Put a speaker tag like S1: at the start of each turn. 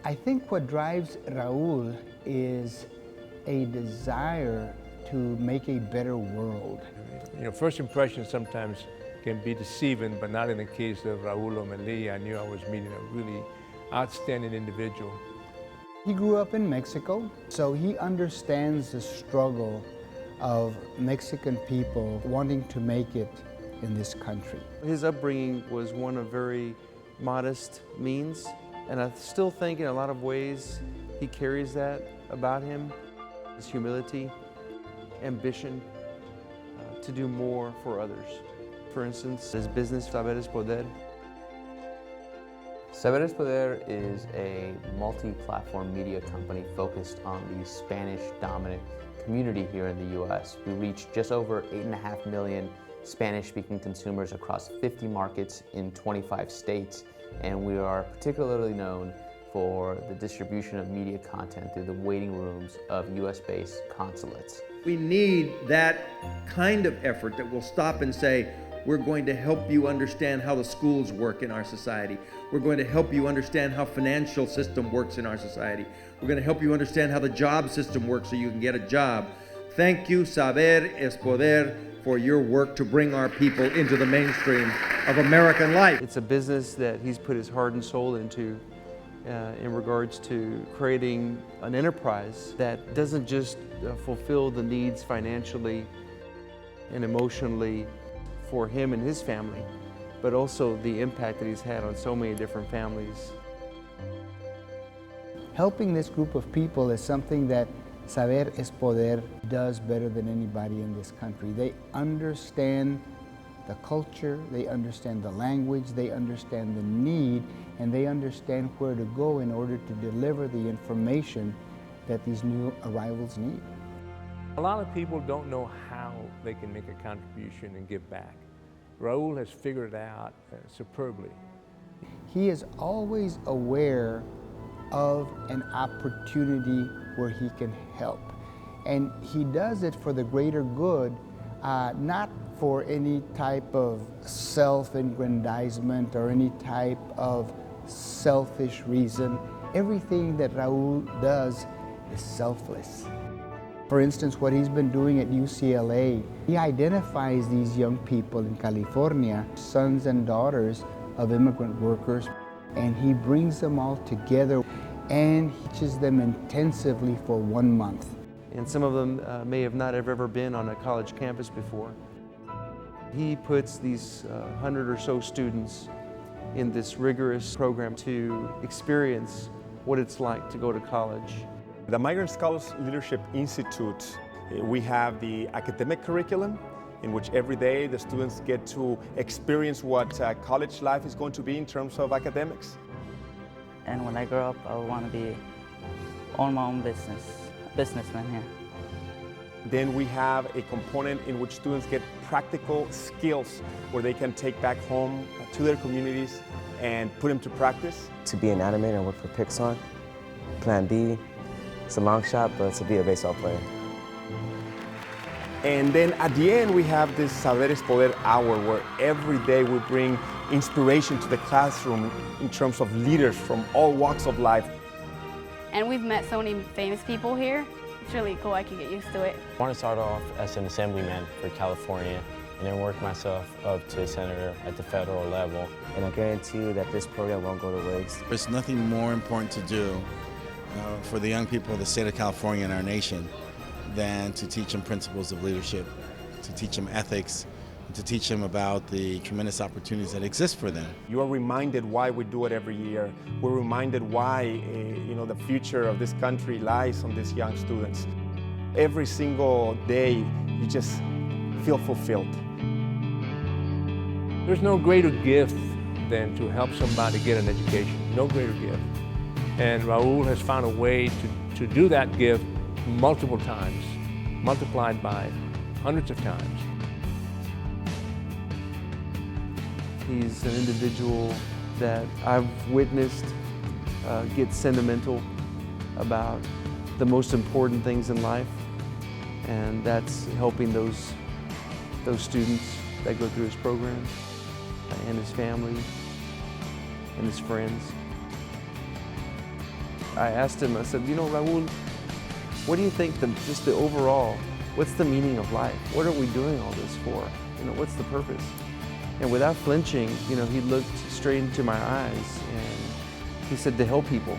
S1: I think what drives Raul is a desire to make a better world.
S2: You know, first impressions sometimes can be deceiving, but not in the case of Raul Lomeli. I knew I was meeting a really outstanding individual.
S1: He grew up in Mexico, so he understands the struggle of Mexican people wanting to make it in this country.
S3: His upbringing was one of very modest means, and I still think in a lot of ways he carries that about him. His humility, ambition to do more for others. For instance, his business, Saber es Poder.
S4: Saber es Poder is a multi-platform media company focused on the Spanish-dominant community here in the U.S. We reach just over 8.5 million Spanish-speaking consumers across 50 markets in 25 states, and we are particularly known for the distribution of media content through the waiting rooms of U.S.-based consulates.
S5: We need that kind of effort that will stop and say, we're going to help you understand how the schools work in our society. We're going to help you understand how financial system works in our society. We're going to help you understand how the job system works so you can get a job. Thank you, Saber es Poder, for your work to bring our people into the mainstream of American life.
S3: It's a business that he's put his heart and soul into in regards to creating an enterprise that doesn't just fulfill the needs financially and emotionally for him and his family, but also the impact that he's had on so many different families.
S1: Helping this group of people is something that Saber es Poder does better than anybody in this country. They understand the culture, they understand the language, they understand the need, and they understand where to go in order to deliver the information that these new arrivals need.
S2: A lot of people don't know how they can make a contribution and give back. Raul has figured it out superbly.
S1: He is always aware of an opportunity where he can help. And he does it for the greater good, not for any type of self-aggrandizement or any type of selfish reason. Everything that Raul does is selfless. For instance, what he's been doing at UCLA, he identifies these young people in California, sons and daughters of immigrant workers, and he brings them all together and teaches them intensively for 1 month.
S3: And some of them may have not ever been on a college campus before. He puts these 100 or so students in this rigorous program to experience what it's like to go to college.
S6: The Migrant Scholars Leadership Institute, we have the academic curriculum in which every day the students get to experience what college life is going to be in terms of academics.
S7: And when I grow up, I want to own my own businessman here.
S6: Then we have a component in which students get practical skills where they can take back home to their communities and put them to practice.
S8: To be an animator and work for Pixar. Plan B, it's a long shot, but to be a baseball player.
S6: And then at the end, we have this Saber es Poder hour where every day we bring inspiration to the classroom in terms of leaders from all walks of life.
S9: And we've met so many famous people here. It's really cool. I can get used to it.
S10: I want to start off as an assemblyman for California and then work myself up to senator at the federal level.
S8: And I guarantee you that this program won't go to waste.
S11: There's nothing more important to do for the young people of the state of California and our nation than to teach them principles of leadership, to teach them ethics, and to teach them about the tremendous opportunities that exist for them.
S6: You are reminded why we do it every year. We're reminded why the future of this country lies on these young students. Every single day, you just feel fulfilled.
S2: There's no greater gift than to help somebody get an education. No greater gift. And Raul has found a way to do that gift multiple times, multiplied by hundreds of times.
S3: He's an individual that I've witnessed get sentimental about the most important things in life, and that's helping those students that go through his program, and his family, and his friends. I asked him, I said, you know, Raul, what do you think just the overall, what's the meaning of life? What are we doing all this for? You know, what's the purpose? And without flinching, you know, he looked straight into my eyes and he said, to help people.